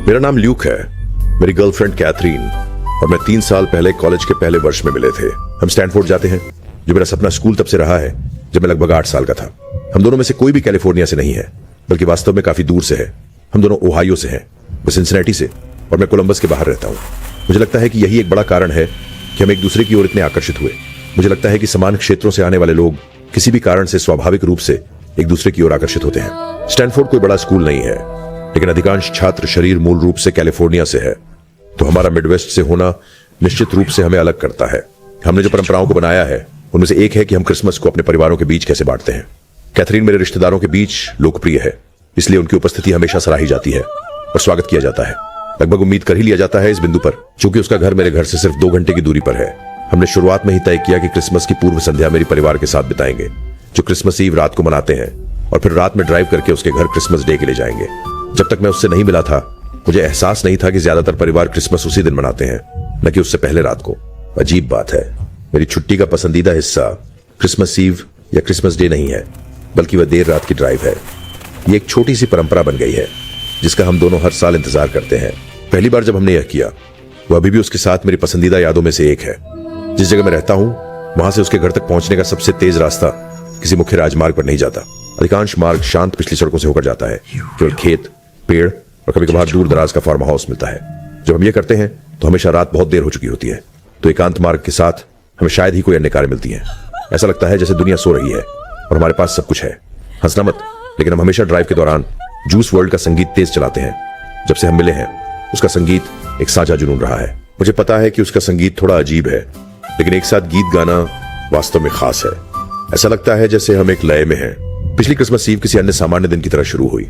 मेरा नाम ल्यूक है। मेरी गर्लफ्रेंड कैथरीन और मैं 3 साल पहले कॉलेज के पहले वर्ष में मिले थे। हम स्टैनफोर्ड जाते हैं, जो मेरा सपना स्कूल तब से रहा है जब मैं लगभग 8 साल का था। हम दोनों में से कोई भी कैलिफोर्निया से नहीं है, बल्कि वास्तव में काफी दूर से है। हम दोनों ओहायो से हैं, वो सिंसिनेटी से, और मैं कोलंबस के बाहर रहता हूँ। मुझे लगता है कि यही एक बड़ा कारण है कि हम एक दूसरे की ओर इतने आकर्षित हुए। मुझे लगता है कि समान क्षेत्रों से आने वाले लोग किसी भी कारण से स्वाभाविक रूप से एक दूसरे की ओर आकर्षित होते हैं। स्टैनफोर्ड कोई बड़ा स्कूल नहीं है, लेकिन अधिकांश छात्र शरीर मूल रूप से कैलिफोर्निया से है, तो हमारा मिडवेस्ट से होना निश्चित रूप से हमें अलग करता है। हमने जो परंपराओं को बनाया है उनमें से एक है कि हम क्रिसमस को अपने परिवारों के बीच कैसे बांटते हैं। कैथरीन मेरे रिश्तेदारों के बीच लोकप्रिय है, इसलिए उनकी उपस्थिति हमेशा सराही जाती है और स्वागत किया जाता है। लगभग उम्मीद कर ही लिया जाता है इस बिंदु पर, चूंकि उसका घर मेरे घर से सिर्फ 2 घंटे की दूरी पर है। हमने शुरुआत में ही तय किया कि क्रिसमस की पूर्व संध्या मेरी परिवार के साथ बिताएंगे, जो क्रिसमस ईव रात को मनाते हैं, और फिर रात में ड्राइव करके उसके घर क्रिसमस डे के लिए जाएंगे। जब तक मैं उससे नहीं मिला था, मुझे एहसास नहीं था कि ज्यादातर परिवार क्रिसमस उसी दिन मनाते हैं, न कि उससे पहले रात को। अजीब बात है, मेरी छुट्टी का पसंदीदा हिस्सा क्रिसमस ईव या क्रिसमस डे नहीं है, बल्कि वह देर रात की ड्राइव है। ये एक छोटी सी परंपरा बन गई है जिसका हम दोनों हर साल इंतजार करते हैं। पहली बार जब हमने यह किया, वह अभी भी उसके साथ मेरी पसंदीदा यादों में से एक है। जिस जगह मैं रहता हूं, वहां से उसके घर तक पहुंचने का सबसे तेज रास्ता किसी मुख्य राजमार्ग पर नहीं जाता। अधिकांश मार्ग शांत पिछली सड़कों से होकर जाता है। केवल खेत, पेड़ और कभी कभार दूर दराज का फार्म हाउस मिलता है। जब हम ये करते हैं तो हमेशा रात बहुत देर हो चुकी होती है, तो एकांत मार्ग के साथ हमें शायद ही कोई अन्य कार्य मिलती है। ऐसा लगता है जैसे दुनिया सो रही है और हमारे पास सब कुछ है। हंसना मत, लेकिन हम हमेशा ड्राइव के दौरान जूस वर्ल्ड का संगीत तेज चलाते हैं। जब से हम मिले हैं, उसका संगीत एक साझा जुनून रहा है। मुझे पता है कि उसका संगीत थोड़ा अजीब है, लेकिन एक साथ गीत गाना वास्तव में खास है। ऐसा लगता है जैसे हम एक लय में हैं। पिछली क्रिसमस ईव किसी अन्य सामान्य दिन की तरह शुरू हुई।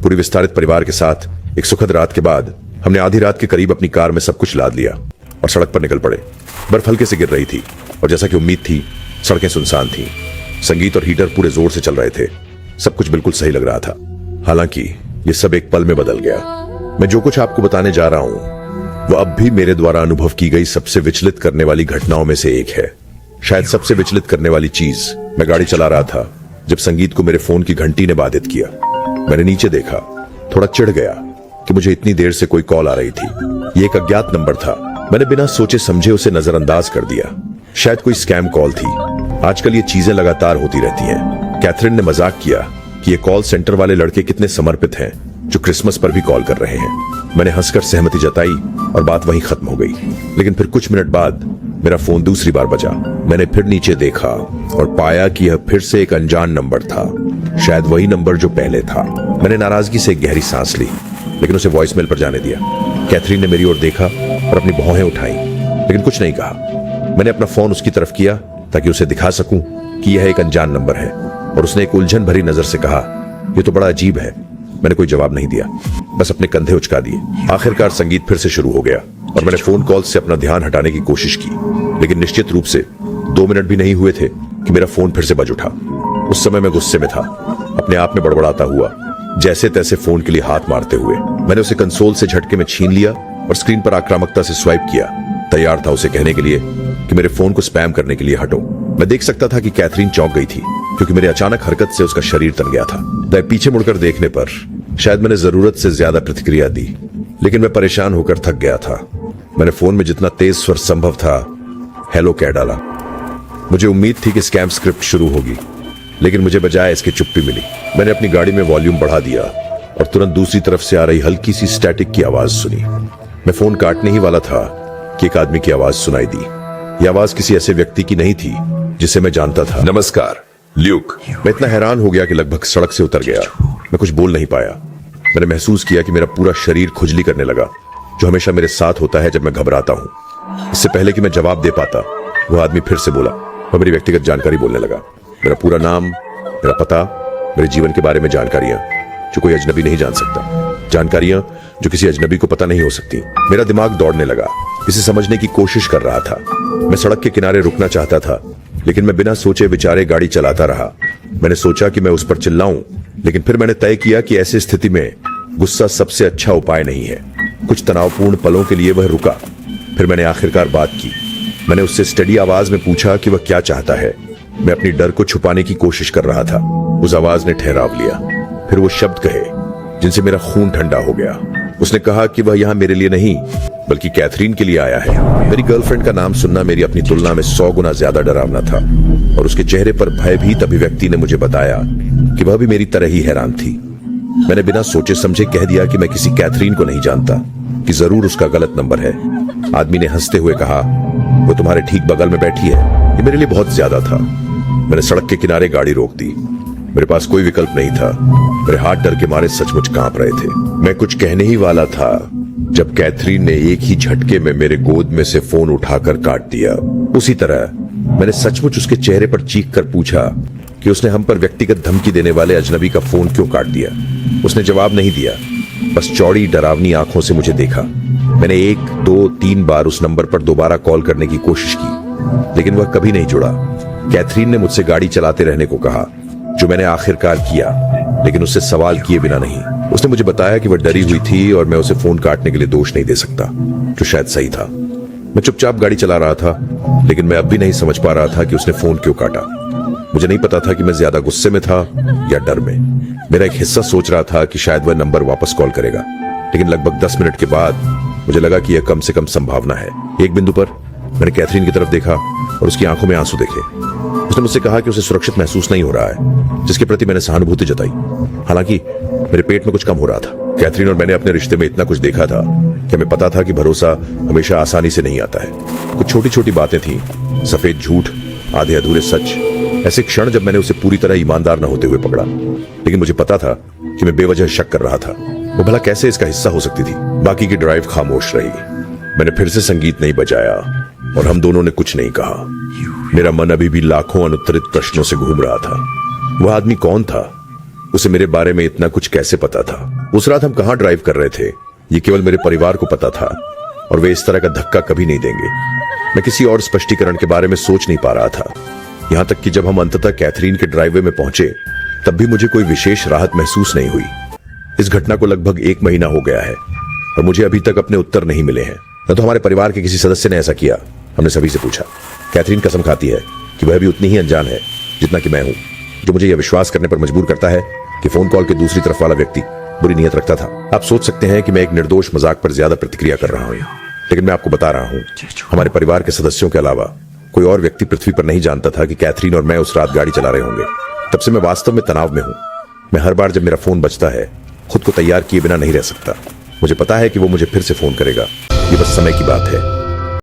पूरी विस्तारित परिवार के साथ एक सुखद रात के बाद हमने आधी रात के करीब अपनी कार में सब कुछ लाद लिया और सड़क पर निकल पड़े। बर्फ हल्के से गिर रही थी और जैसा कि उम्मीद थी, सड़कें सुनसान थीं। संगीत और हीटर पूरे जोर से चल रहे थे। सब कुछ बिल्कुल सही लग रहा था। हालांकि ये सब एक पल में बदल गया। मैं जो कुछ आपको बताने जा रहा हूं, वो अब भी मेरे द्वारा अनुभव की गई सबसे विचलित करने वाली घटनाओं में से एक है। शायद सबसे विचलित करने वाली चीज, मैं गाड़ी चला रहा था जब संगीत को मेरे फोन की घंटी ने बाधित किया। मैंने नीचे देखा, थोड़ा चिढ़ गया कि मुझे इतनी देर से कोई कॉल आ रही थी। ये एक अज्ञात नंबर था। मैंने बिना सोचे समझे उसे नजरअंदाज कर दिया। शायद कोई स्कैम कॉल थी। आजकल ये चीजें लगातार होती रहती हैं। कैथरीन ने मजाक किया कि ये कॉल सेंटर वाले लड़के कितने समर्पित हैं, जो क्रिसमस पर भी कॉल कर रहे हैं। मैंने हंसकर सहमति जताई और बात वहीं खत्म हो गई। लेकिन फिर कुछ मिनट बाद मेरा फोन दूसरी बार बजा। मैंने फिर नीचे देखा और पाया कि यह फिर से एक अनजान नंबर था, शायद वही नंबर जो पहले था। मैंने नाराजगी से एक गहरी सांस ली, लेकिन उसे वॉइसमेल पर जाने दिया। कैथरीन ने मेरी ओर देखा और अपनी भौहें उठाई, लेकिन कुछ नहीं कहा। मैंने अपना फोन उसकी तरफ किया ताकि उसे दिखा सकूं कि यह एक अनजान नंबर है, और उसने एक उलझन भरी नजर से कहा, यह तो बड़ा अजीब है। मैंने कोई जवाब नहीं दिया, बस अपने कंधे उचका दिए। आखिरकार संगीत फिर से शुरू हो गया और मैंने फोन कॉल से अपना ध्यान हटाने की कोशिश की, लेकिन निश्चित रूप से 2 मिनट भी नहीं हुए थे कि मेरा फोन फिर से बज उठा। उस समय मैं गुस्से में था, अपने आप में बड़बड़ाता हुआ, जैसे तैसे फोन के लिए हाथ मारते हुए। मैंने उसे कंसोल से झटके में छीन लिया और स्क्रीन पर आक्रामकता से स्वाइप किया। तैयार था उसे कहने के लिए कि मेरे फोन को स्पैम करने के लिए हटो। मैं देख सकता था कि कैथरीन चौंक गई थी, क्योंकि मेरी अचानक हरकत से उसका शरीर तन गया था। पीछे मुड़कर देखने पर शायद मैंने जरूरत से ज्यादा प्रतिक्रिया दी, लेकिन मैं परेशान होकर थक गया था। मैंने फोन में जितना तेज स्वर संभव था हेलो कह डाला। मुझे उम्मीद थी कि स्कैम स्क्रिप्ट शुरू होगी, लेकिन मुझे बजाय इसके चुप्पी मिली। मैंने अपनी गाड़ी में वॉल्यूम बढ़ा दिया और तुरंत दूसरी तरफ से आ रही हल्की सी स्टैटिक की आवाज सुनी। मैं फोन काटने ही वाला था कि एक आदमी की आवाज सुनाई दी। यह आवाज किसी ऐसे व्यक्ति की नहीं थी जिसे मैं जानता था। नमस्कार ल्यूक। मैं इतना हैरान हो गया कि लगभग सड़क से उतर गया। मैं कुछ बोल नहीं पाया। मैंने महसूस किया कि मेरा पूरा शरीर खुजली करने लगा, जो हमेशा मेरे साथ होता है जब मैं घबराता हूं। इससे पहले कि मैं जवाब दे पाता, वह आदमी फिर से बोला। वह मेरी व्यक्तिगत जानकारी बोलने लगा। मेरा पूरा नाम, मेरा पता, मेरे जीवन के बारे में जानकारियां जो कोई अजनबी नहीं जान सकता, जानकारियां जो किसी अजनबी को पता नहीं हो सकती। मेरा दिमाग दौड़ने लगा, इसे समझने की कोशिश कर रहा था। मैं सड़क के किनारे रुकना चाहता था, लेकिन मैं बिना सोचे विचारे गाड़ी चलाता रहा। मैंने सोचा कि मैं उस पर चिल्लाऊं, लेकिन फिर मैंने तय किया कि ऐसी स्थिति में गुस्सा सबसे अच्छा उपाय नहीं है। कुछ तनावपूर्ण पलों के लिए वह रुका। फिर मैंने आखिरकार बात की। मैंने उससे स्टडी आवाज में पूछा कि वह क्या चाहता है। मैं अपनी डर को छुपाने की कोशिश कर रहा था। उस आवाज ने ठहराव लिया। फिर वो शब्द कहे जिनसे मेरा खून ठंडा हो गया। उसने कहा कि वह यहाँ मेरे लिए नहीं बल्कि कैथरीन के लिए आया है। मेरी गर्लफ्रेंड का नाम सुनना मेरी अपनी तुलना में 100 गुना ज्यादा डरावना था और उसके चेहरे पर भयभीत अभिव्यक्ति ने मुझे बताया कि वह भी मेरी तरह ही हैरान थी। मैंने बिना सोचे समझे कह दिया कि मैं किसी कैथरीन को नहीं जानता, कि जरूर उसका गलत नंबर है। आदमी ने हंसते हुए कहा, वो तुम्हारे ठीक बगल में बैठी है। ये मेरे लिए बहुत ज्यादा था। मैंने सड़क के किनारे गाड़ी रोक दी। मेरे पास कोई विकल्प नहीं था। मेरे हाथ डर के मारे सचमुच कांप रहे थे। मैं कुछ कहने ही वाला था जब कैथरीन ने एक ही झटके में मेरे गोद में से फोन उठाकर काट दिया। उसी तरह मैंने सचमुच उसके चेहरे पर चीख कर पूछा कि उसने हम पर व्यक्तिगत धमकी देने वाले अजनबी का फोन क्यों काट दिया। उसने जवाब नहीं दिया, बस चौड़ी डरावनी आंखों से मुझे देखा। मैंने 1, 2, 3 बार उस नंबर पर दोबारा कॉल करने की कोशिश की, लेकिन वह कभी नहीं जुड़ा। कैथरीन ने मुझसे गाड़ी चलाते रहने को कहा, जो मैंने आखिरकार किया, लेकिन उससे सवाल किए बिना नहीं। उसने मुझे बताया कि वह डरी हुई थी और मैं उसे फोन काटने के लिए दोष नहीं दे सकता, जो शायद सही था। मैं चुपचाप गाड़ी चला रहा था, लेकिन मैं अब भी नहीं समझ पा रहा था कि उसने फोन क्यों काटा। मुझे नहीं पता था कि मैं ज्यादा गुस्से में था या डर में। मेरा एक हिस्सा सोच रहा था कि शायद वह नंबर वापस कॉल करेगा, लेकिन लगभग 10 मिनट के बाद मुझे लगा कि यह कम से कम संभावना है। एक बिंदु पर मैंने कैथरीन की तरफ देखा और उसकी आंखों में आंसू देखे। उसने मुझसे कहा कि उसे सुरक्षित महसूस नहीं हो रहा है, जिसके प्रति मैंने सहानुभूति जताई। हालांकि मेरे पेट में कुछ कम हो रहा था। कैथरीन और मैंने अपने रिश्ते में इतना कुछ देखा था कि हमें पता था कि भरोसा हमेशा आसानी से नहीं आता है। कुछ छोटी छोटी बातें थीं, सफेद झूठ, आधे अधूरे सच, ऐसे क्षण जब मैंने उसे पूरी तरह ईमानदार न होते हुए पकड़ा। लेकिन मुझे पता था कि मैं बेवजह शक कर रहा था। वो भला कैसे इसका हिस्सा हो सकती थी। बाकी की ड्राइव खामोश रही। मैंने फिर से संगीत नहीं बजाया और हम दोनों ने कुछ नहीं कहा। मेरा मन अभी भी लाखों अनुत्तरित प्रश्नों से घूम रहा था। वह आदमी कौन था? उसे मेरे बारे में इतना कुछ कैसे पता था? उस रात हम कहां ड्राइव कर रहे थे, ये केवल मेरे परिवार को पता था और वे इस तरह का धक्का कभी नहीं देंगे। मैं किसी और स्पष्टीकरण के बारे में सोच नहीं पा रहा था। यहां तक कि जब हम अंततः कैथरीन के ड्राइववे में पहुंचे, तब भी मुझे कोई विशेष राहत महसूस नहीं हुई। इस घटना को लगभग 1 महीना हो गया है और मुझे अभी तक अपने उत्तर नहीं मिले हैं। न तो हमारे परिवार के किसी सदस्य ने ऐसा किया। हमने सभी से पूछा। कैथरीन कसम खाती है कि वह भी उतनी ही अनजान है जितना कि मैं हूं, जो मुझे यह विश्वास करने पर मजबूर करता है कि फोन कॉल के दूसरी तरफ वाला व्यक्ति बुरी नीयत रखता था। आप सोच सकते हैं कि मैं एक निर्दोष मजाक पर ज्यादा प्रतिक्रिया कर रहा हूं, लेकिन मैं आपको बता रहा हूं, हमारे परिवार के सदस्यों के अलावा कोई और व्यक्ति पृथ्वी पर नहीं जानता था कि कैथरीन और मैं उस रात गाड़ी चला रहे होंगे। तब से मैं वास्तव में तनाव में हूं। मैं हर बार जब मेरा फोन बजता है, खुद को तैयार किए बिना नहीं रह सकता। मुझे पता है कि वो मुझे फिर से फोन करेगा। ये बस समय की बात है।